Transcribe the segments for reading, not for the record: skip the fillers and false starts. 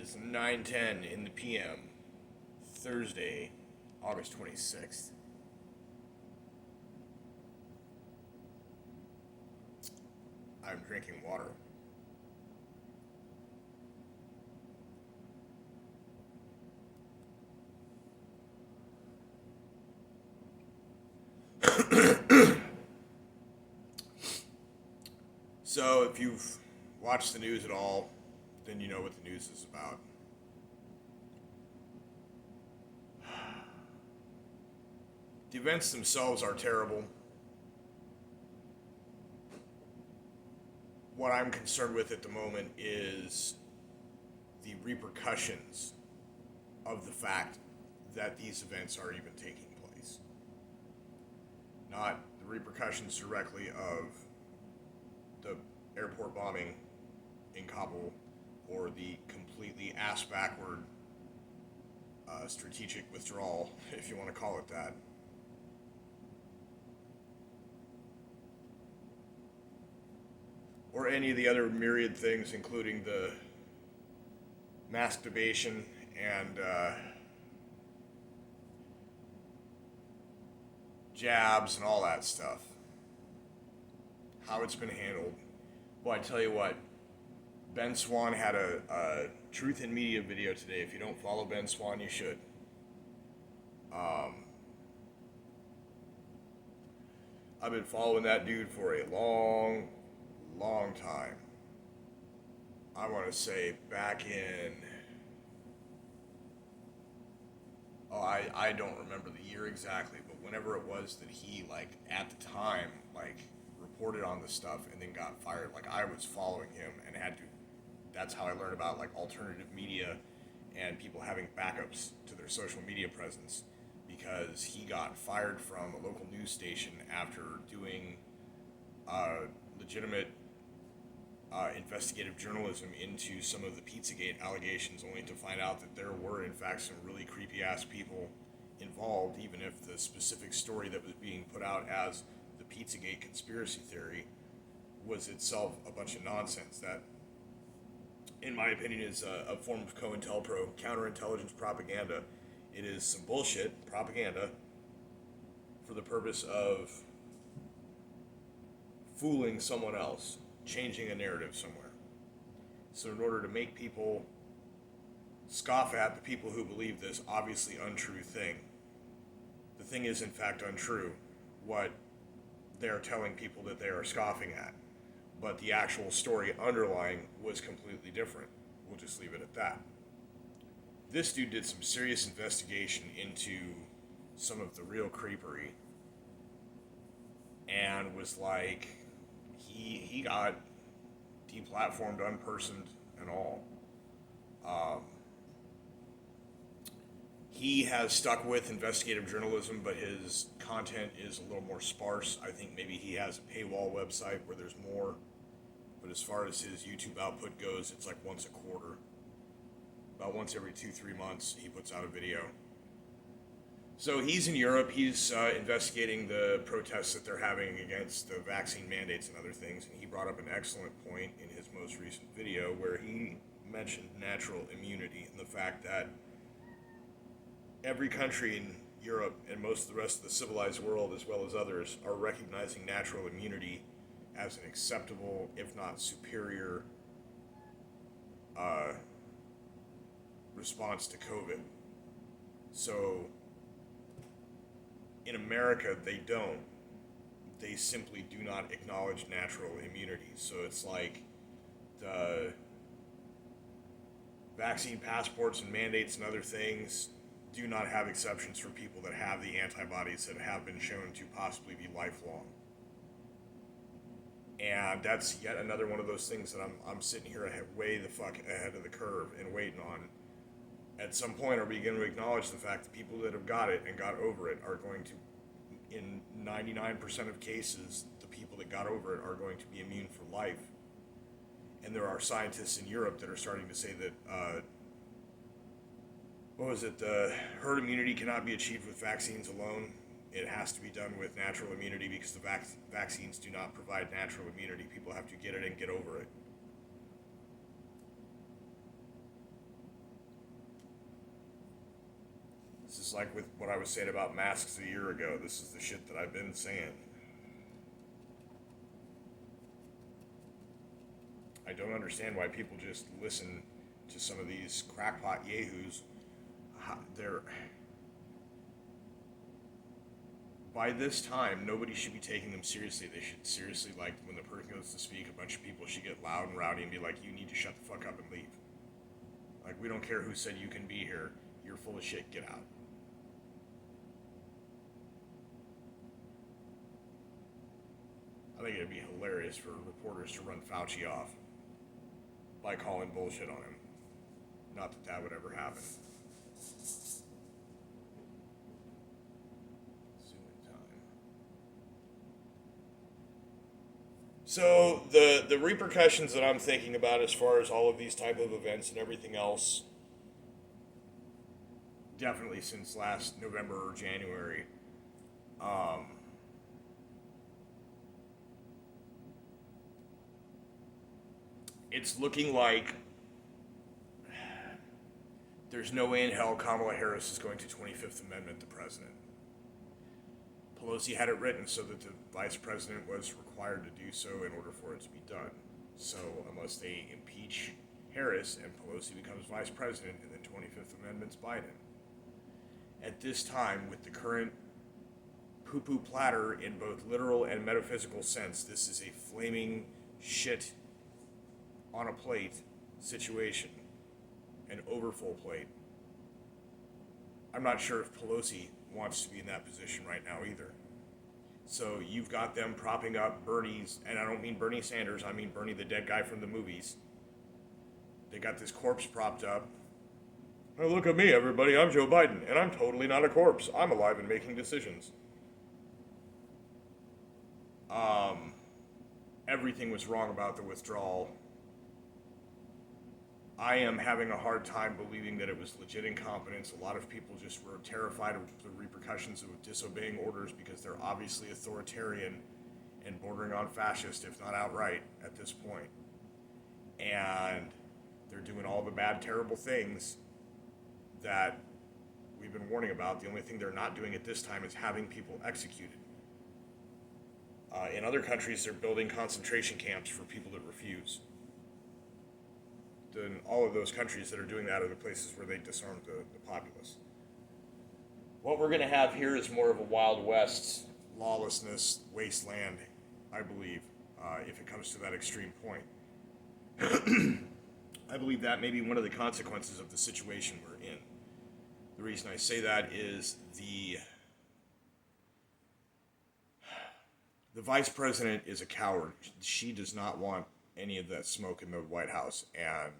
is 9:10 in the PM, Thursday, August 26th. I'm drinking water. So, if you've watched the news at all, then you know what the news is about. The events themselves are terrible. What I'm concerned with at the moment is the repercussions of the fact that these events are even taking place. Not the repercussions directly of the airport bombing in Kabul or the completely ass backward strategic withdrawal, if you want to call it that. Or any of the other myriad things, including the masturbation and jabs and all that stuff. How it's been handled. Well, I tell you what, Ben Swann had a Truth in Media video today. If you don't follow Ben Swann, you should. I've been following that dude for a long time. I want to say back in. Oh, I don't remember the year exactly, but whenever it was that he, like, at the time, like, reported on this stuff and then got fired, like, I was following him and had to. That's how I learned about, like, alternative media and people having backups to their social media presence, because he got fired from a local news station after doing legitimate investigative journalism into some of the Pizzagate allegations, only to find out that there were, in fact, some really creepy ass people involved, even if the specific story that was being put out as the Pizzagate conspiracy theory was itself a bunch of nonsense that, in my opinion, is a form of COINTELPRO, counterintelligence propaganda. It is some bullshit propaganda for the purpose of fooling someone else, changing a narrative somewhere. So in order to make people scoff at the people who believe this obviously untrue thing, the thing is in fact untrue, what they're telling people that they are scoffing at. But the actual story underlying was completely different. We'll just leave it at that. This dude did some serious investigation into some of the real creepery and was like, he got deplatformed, unpersoned, and all. He has stuck with investigative journalism, but his content is a little more sparse. I think maybe he has a paywall website where there's more, but as far as his YouTube output goes, it's like once a quarter. About once every 2-3 months, he puts out a video. So he's in Europe. He's investigating the protests that they're having against the vaccine mandates and other things. And he brought up an excellent point in his most recent video where he mentioned natural immunity and the fact that every country in Europe and most of the rest of the civilized world, as well as others, are recognizing natural immunity as an acceptable, if not superior, response to COVID. So in America, they don't. They simply do not acknowledge natural immunity. So it's like the vaccine passports and mandates and other things do not have exceptions for people that have the antibodies that have been shown to possibly be lifelong. And that's yet another one of those things that I'm sitting here way the fuck ahead of the curve and waiting on. At some point, are we going to acknowledge the fact that people that have got it and got over it are going to, in 99% of cases, the people that got over it are going to be immune for life? And there are scientists in Europe that are starting to say that, herd immunity cannot be achieved with vaccines alone. It has to be done with natural immunity because the vaccines do not provide natural immunity. People have to get it and get over it. It's like with what I was saying about masks a year ago. This is the shit that I've been saying. I don't understand why people just listen to some of these crackpot yahoos. They're by this time, nobody should be taking them seriously. They should seriously, like, when the person goes to speak, a bunch of people should get loud and rowdy and be like, you need to shut the fuck up and leave. Like, we don't care who said you can be here. You're full of shit. Get out. I think it'd be hilarious for reporters to run Fauci off by calling bullshit on him. Not that that would ever happen. So the repercussions that I'm thinking about as far as all of these type of events and everything else, definitely since last November or January, it's looking like there's no way in hell Kamala Harris is going to 25th Amendment the president. Pelosi had it written so that the vice president was required to do so in order for it to be done. So unless they impeach Harris and Pelosi becomes vice president and then 25th Amendment's Biden. At this time, with the current poo-poo platter in both literal and metaphysical sense, this is a flaming shit on a plate situation, an overfull plate. I'm not sure if Pelosi wants to be in that position right now either. So you've got them propping up Bernie's, and I don't mean Bernie Sanders, I mean Bernie the dead guy from the movies. They got this corpse propped up. Oh, look at me, everybody, I'm Joe Biden, and I'm totally not a corpse. I'm alive and making decisions. Everything was wrong about the withdrawal. I am having a hard time believing that it was legit incompetence. A lot of people just were terrified of the repercussions of disobeying orders because they're obviously authoritarian and bordering on fascist, if not outright, at this point. And they're doing all the bad, terrible things that we've been warning about. The only thing they're not doing at this time is having people executed. In other countries, they're building concentration camps for people that refuse. In all of those countries that are doing that are the places where they disarm the populace. What we're going to have here is more of a Wild West, lawlessness, wasteland, I believe, if it comes to that extreme point. I believe that may be one of the consequences of the situation we're in. The reason I say that is the vice president is a coward. She does not want any of that smoke in the White House, and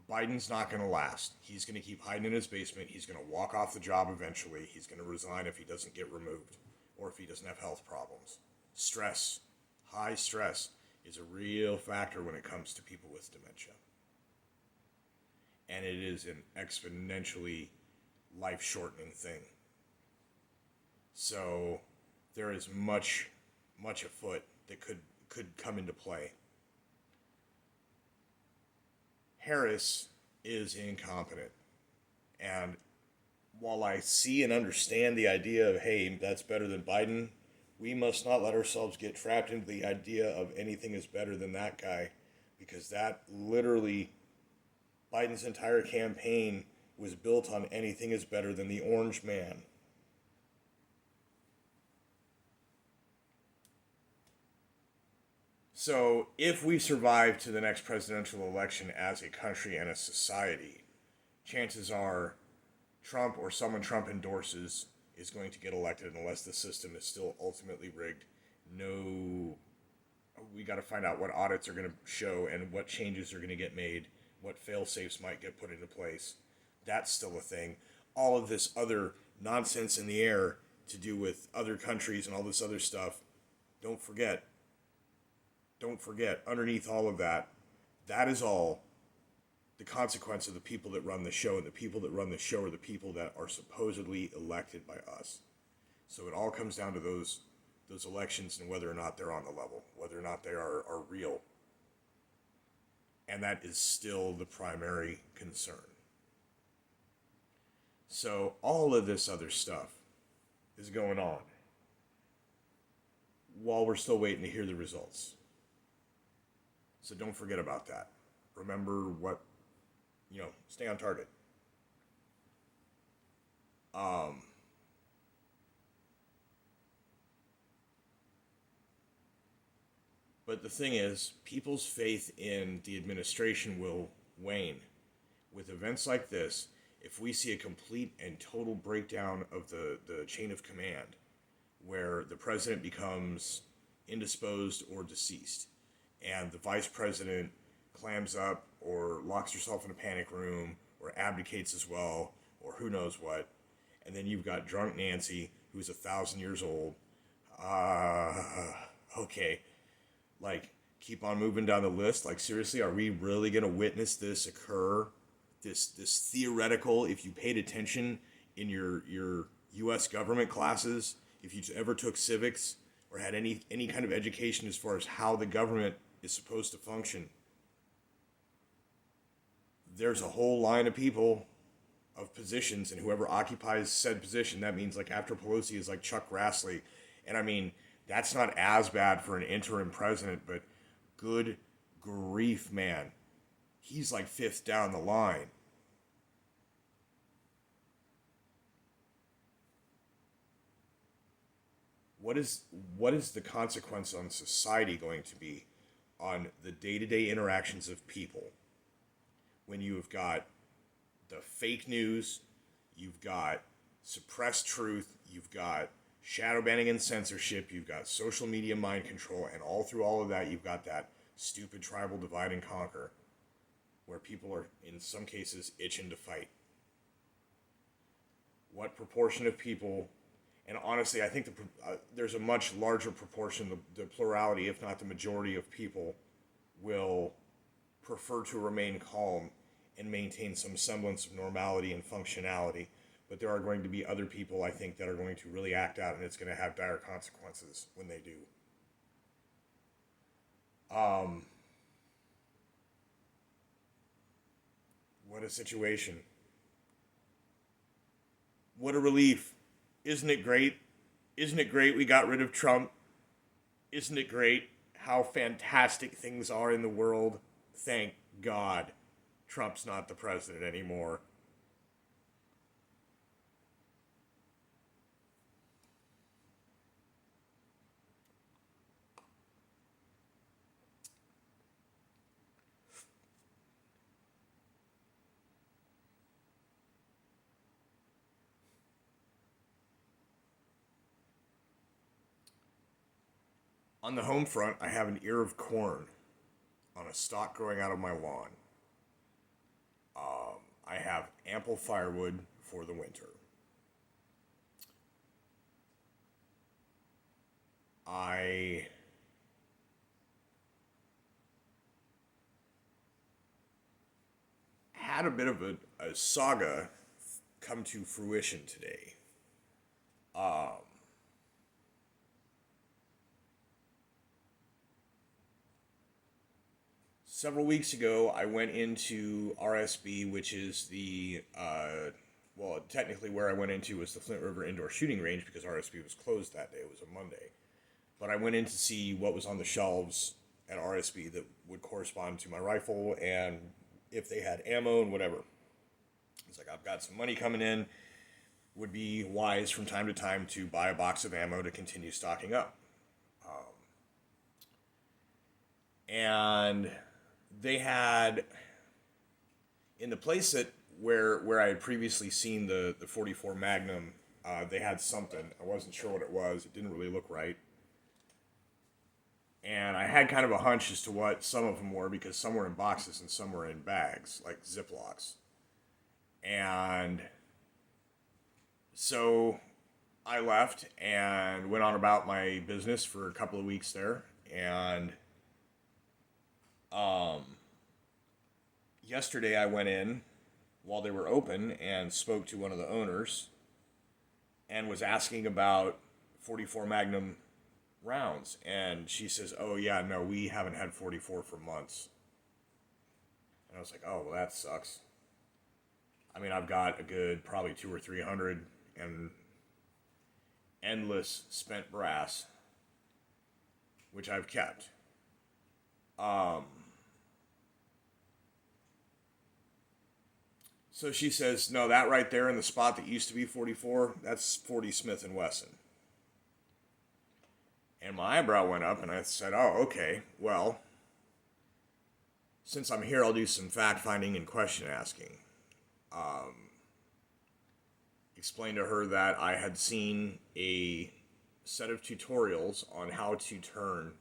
Biden's not going to last. He's going to keep hiding in his basement. He's going to walk off the job eventually. He's going to resign if he doesn't get removed or if he doesn't have health problems. Stress, high stress, is a real factor when it comes to people with dementia. And it is an exponentially life-shortening thing. So there is much afoot that could come into play. Harris is incompetent. And while I see and understand the idea of, hey, that's better than Biden, we must not let ourselves get trapped into the idea of anything is better than that guy, because that literally, Biden's entire campaign was built on anything is better than the orange man. So if we survive to the next presidential election as a country and a society, chances are Trump or someone Trump endorses is going to get elected unless the system is still ultimately rigged. No, we got to find out what audits are going to show and what changes are going to get made, what fail-safes might get put into place. That's still a thing. All of this other nonsense in the air to do with other countries and all this other stuff, don't forget, underneath all of that, that is all the consequence of the people that run the show, and the people that run the show are the people that are supposedly elected by us. So it all comes down to those elections and whether or not they're on the level, whether or not they are real. And that is still the primary concern. So all of this other stuff is going on while we're still waiting to hear the results. So don't forget about that. Remember what, stay on target. Um, but the thing is, people's faith in the administration will wane. With events like this, if we see a complete and total breakdown of the chain of command, where the president becomes indisposed or deceased, and the vice president clams up or locks herself in a panic room or abdicates as well, or who knows what, and then you've got drunk Nancy, who's 1,000 years old. Okay, like keep on moving down the list. Like seriously, are we really gonna witness this occur? This theoretical, if you paid attention in your U.S. government classes, if you ever took civics or had any kind of education as far as how the government is supposed to function, there's a whole line of people of positions, and whoever occupies said position, that means like after Pelosi is like Chuck Grassley. And I mean, that's not as bad for an interim president, but good grief, man. He's like fifth down the line. What is the consequence on society going to be on the day-to-day interactions of people when you have got the fake news, you've got suppressed truth, you've got shadow banning and censorship, you've got social media mind control, and all through all of that, you've got that stupid tribal divide and conquer where people are, in some cases, itching to fight. What proportion of people, and honestly, I think there's a much larger proportion, the plurality, if not the majority of people, will prefer to remain calm and maintain some semblance of normality and functionality. But there are going to be other people, I think, that are going to really act out, and it's going to have dire consequences when they do. Um, what a situation. What a relief. Isn't it great? Isn't it great we got rid of Trump? Isn't it great how fantastic things are in the world? Thank God Trump's not the president anymore. On the home front, I have an ear of corn on a stalk growing out of my lawn. I have ample firewood for the winter. I had a bit of a saga come to fruition today. Um, Several weeks ago, I went into RSB, which is well, technically where I went into was the Flint River Indoor Shooting Range because RSB was closed that day. It was a Monday. But I went in to see what was on the shelves at RSB that would correspond to my rifle and if they had ammo and whatever. It's like, I've got some money coming in. Would be wise from time to time to buy a box of ammo to continue stocking up. And they had in the place that where I had previously seen the 44 Magnum, they had something. I wasn't sure what it was. It didn't really look right. And I had kind of a hunch as to what some of them were because some were in boxes and some were in bags, like Ziplocs. And so I left and went on about my business for a couple of weeks there. And um, yesterday I went in while they were open and spoke to one of the owners and was asking about 44 Magnum rounds. And she says, "Oh, yeah, no, we haven't had 44 for months." And I was like, "Oh, well, that sucks." I mean, I've got a good probably 200 or 300 and endless spent brass, which I've kept. Um, so she says, no, that right there in the spot that used to be 44, that's 40 Smith and Wesson. And my eyebrow went up, and I said, oh, okay, well, since I'm here, I'll do some fact finding and question asking. Explained to her that I had seen a set of tutorials on how to turn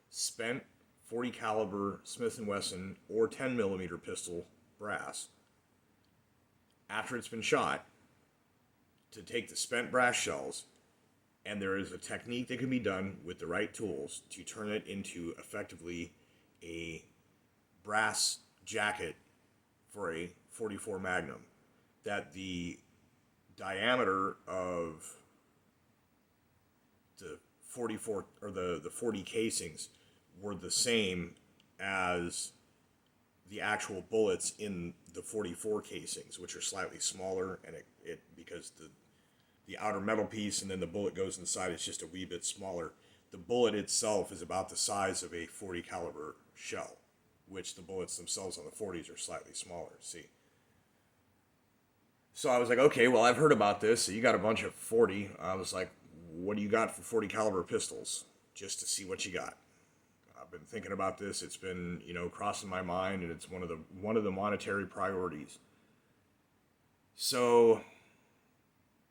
spent 40 caliber Smith & Wesson or 10 millimeter pistol brass after it's been shot to take the spent brass shells, and there is a technique that can be done with the right tools to turn it into effectively a brass jacket for a 44 Magnum, that the diameter of the 44 or the 40 casings were the same as the actual bullets in the 44 casings, which are slightly smaller, and it because the outer metal piece and then the bullet goes inside, it's just a wee bit smaller. The bullet itself is about the size of a 40 caliber shell, which the bullets themselves on the 40s are slightly smaller. See, so I was like, okay, well, I've heard about this. So you got a bunch of 40. I was like, what do you got for 40 caliber pistols? Just to see what you got. I've been thinking about this. It's been, crossing my mind, and it's one of the monetary priorities. So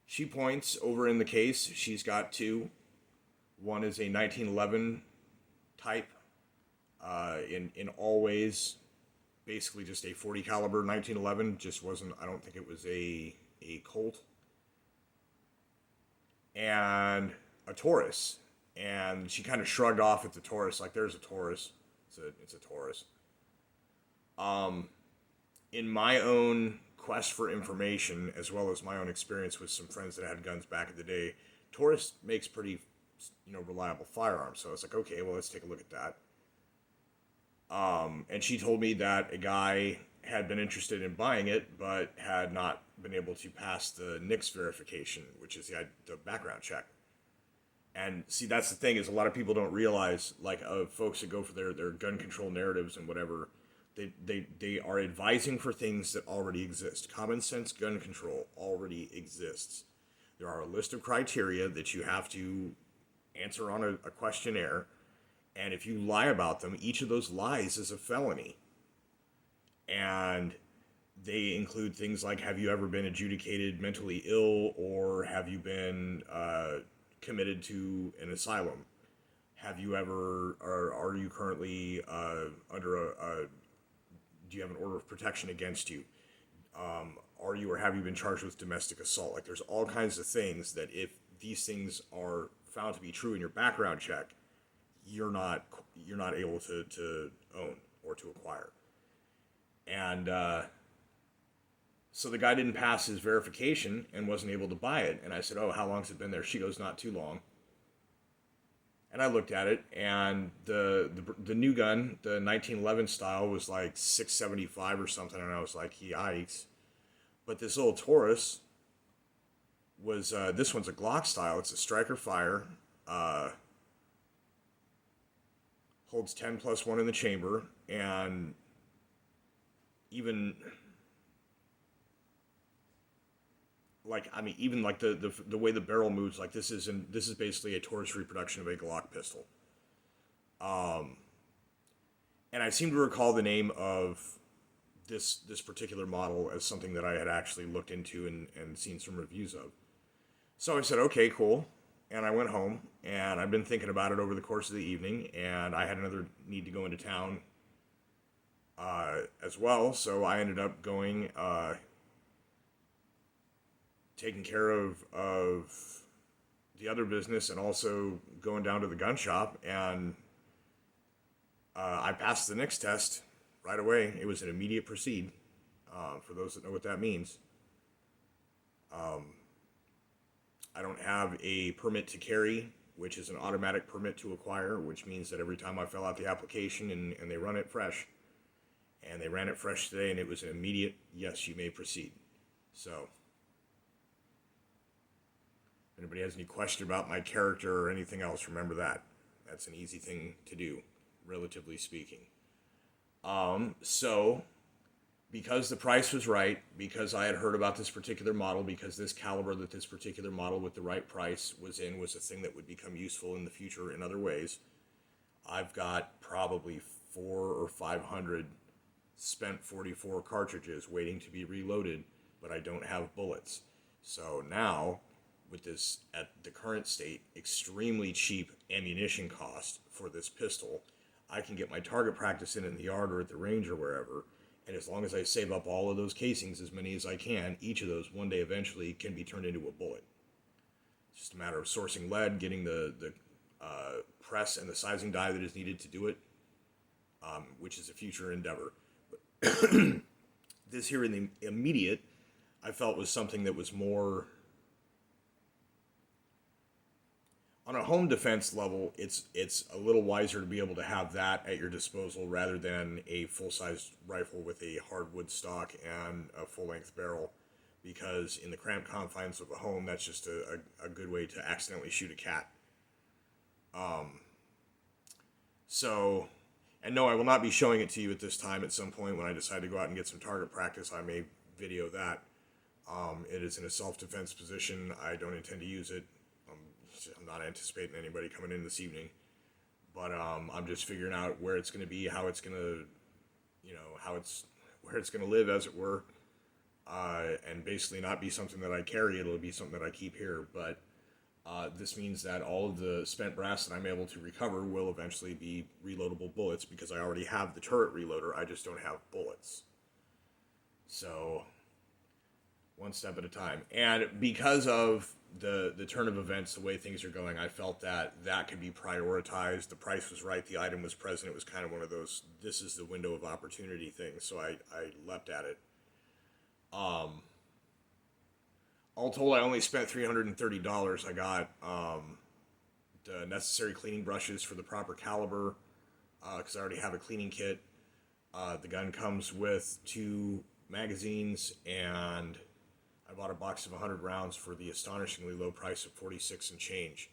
she points over in the case. She's got two. One is a 1911 type, in all ways, basically just a 40 caliber 1911. Just wasn't. I don't think it was a Colt. And a Taurus. And she kind of shrugged off at the Taurus, like, there's a Taurus. It's a Taurus. In my own quest for information, as well as my own experience with some friends that had guns back in the day, Taurus makes pretty, reliable firearms. So I was like, okay, well, let's take a look at that. And she told me that a guy had been interested in buying it, but had not been able to pass the NICS verification, which is the background check. And see, that's the thing, is a lot of people don't realize, like, folks that go for their gun control narratives and whatever, they are advising for things that already exist. Common sense gun control already exists. There are a list of criteria that you have to answer on a questionnaire, and if you lie about them, each of those lies is a felony. And they include things like, have you ever been adjudicated mentally ill, or have you been committed to an asylum? Have you ever, or are you currently under do you have an order of protection against you? Are you or have you been charged with domestic assault? Like, there's all kinds of things that if these things are found to be true in your background check, you're not able to own or to acquire. And so the guy didn't pass his verification and wasn't able to buy it. And I said, oh, how long's it been there? She goes, not too long. And I looked at it, and the new gun, the 1911 style, was like $675 or something, and I was like, yikes. But this little Taurus was, this one's a Glock style. It's a striker fire, holds 10+1 in the chamber, and even the way the barrel moves, like, this is basically a Taurus reproduction of a Glock pistol. And I seem to recall the name of this particular model as something that I had actually looked into and seen some reviews of. So I said, okay, cool. And I went home, and I've been thinking about it over the course of the evening, and I had another need to go into town as well, so I ended up going, taking care of the other business, and also going down to the gun shop, and I passed the NICS test right away. It was an immediate proceed, for those that know what that means. I don't have a permit to carry, which is an automatic permit to acquire, which means that every time I fill out the application and they run it fresh, and they ran it fresh today, and it was an immediate, yes, you may proceed. So, if anybody has any question about my character or anything else, remember that. That's an easy thing to do, relatively speaking. So, because the price was right, because I had heard about this particular model, because this caliber that this particular model with the right price was a thing that would become useful in the future in other ways, I've got probably 400 or 500 spent 44 cartridges waiting to be reloaded, but I don't have bullets. So now, with this, at the current state, extremely cheap ammunition cost for this pistol, I can get my target practice in the yard or at the range or wherever, and as long as I save up all of those casings, as many as I can, each of those one day eventually can be turned into a bullet. It's just a matter of sourcing lead, getting the press and the sizing die that is needed to do it, which is a future endeavor. But this here in the immediate, I felt was something that was more on a home defense level. It's a little wiser to be able to have that at your disposal rather than a full-size rifle with a hardwood stock and a full-length barrel, because in the cramped confines of a home, that's just a good way to accidentally shoot a cat. So, and no, I will not be showing it to you at this time. At some point when I decide to go out and get some target practice, I may video that. It is in a self-defense position. I don't intend to use it. I'm not anticipating anybody coming in this evening, but I'm just figuring out where it's going to be, how it's going to, where it's going to live, as it were, and basically not be something that I carry. It'll be something that I keep here. But this means that all of the spent brass that I'm able to recover will eventually be reloadable bullets, because I already have the turret reloader. I just don't have bullets. So, one step at a time. And because of the turn of events, the way things are going, I felt that could be prioritized. The price was right. The item was present. It was kind of one of those, this is the window of opportunity things. So I leapt at it. All told, I only spent $330. I got the necessary cleaning brushes for the proper caliber, because I already have a cleaning kit. The gun comes with 2 magazines, and I bought a box of 100 rounds for the astonishingly low price of 46 and change.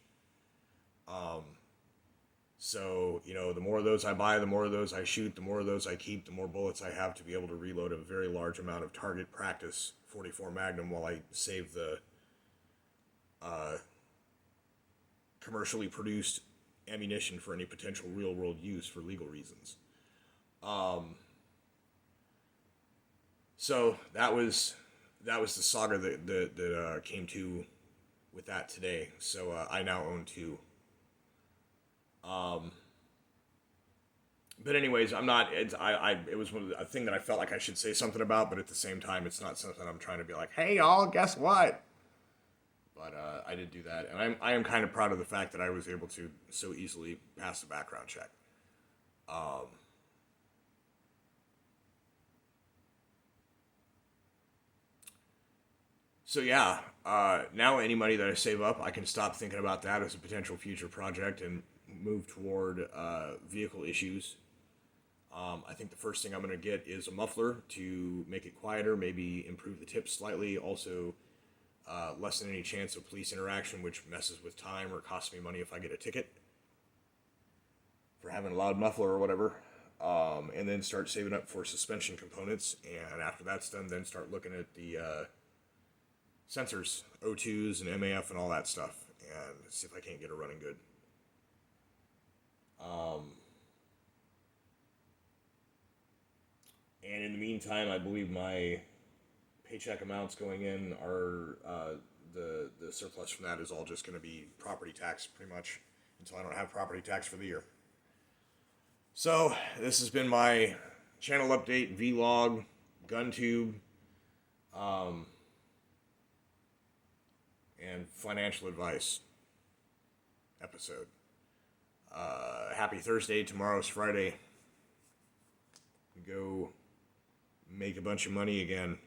So, the more of those I buy, the more of those I shoot, the more of those I keep, the more bullets I have to be able to reload a very large amount of target practice 44 Magnum while I save the commercially produced ammunition for any potential real-world use for legal reasons. So that was the saga that came to with that today. So I now own 2. But anyways, I'm not. It was a thing that I felt like I should say something about, but at the same time, it's not something I'm trying to be like, hey y'all, guess what? But I did do that, and I am kind of proud of the fact that I was able to so easily pass the background check. So yeah, now any money that I save up, I can stop thinking about that as a potential future project and move toward vehicle issues. I think the first thing I'm going to get is a muffler to make it quieter, maybe improve the tips slightly, also lessen any chance of police interaction, which messes with time or costs me money if I get a ticket for having a loud muffler or whatever. And then start saving up for suspension components, and after that's done, then start looking at the sensors, O2s and MAF and all that stuff, and see if I can't get it running good. And in the meantime, I believe my paycheck amounts going in are the surplus from that is all just going to be property tax, pretty much, until I don't have property tax for the year. So this has been my channel update, vlog, GunTube, and financial advice episode. Happy Thursday. Tomorrow's Friday. Go make a bunch of money again.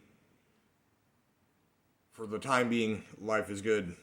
For the time being, life is good.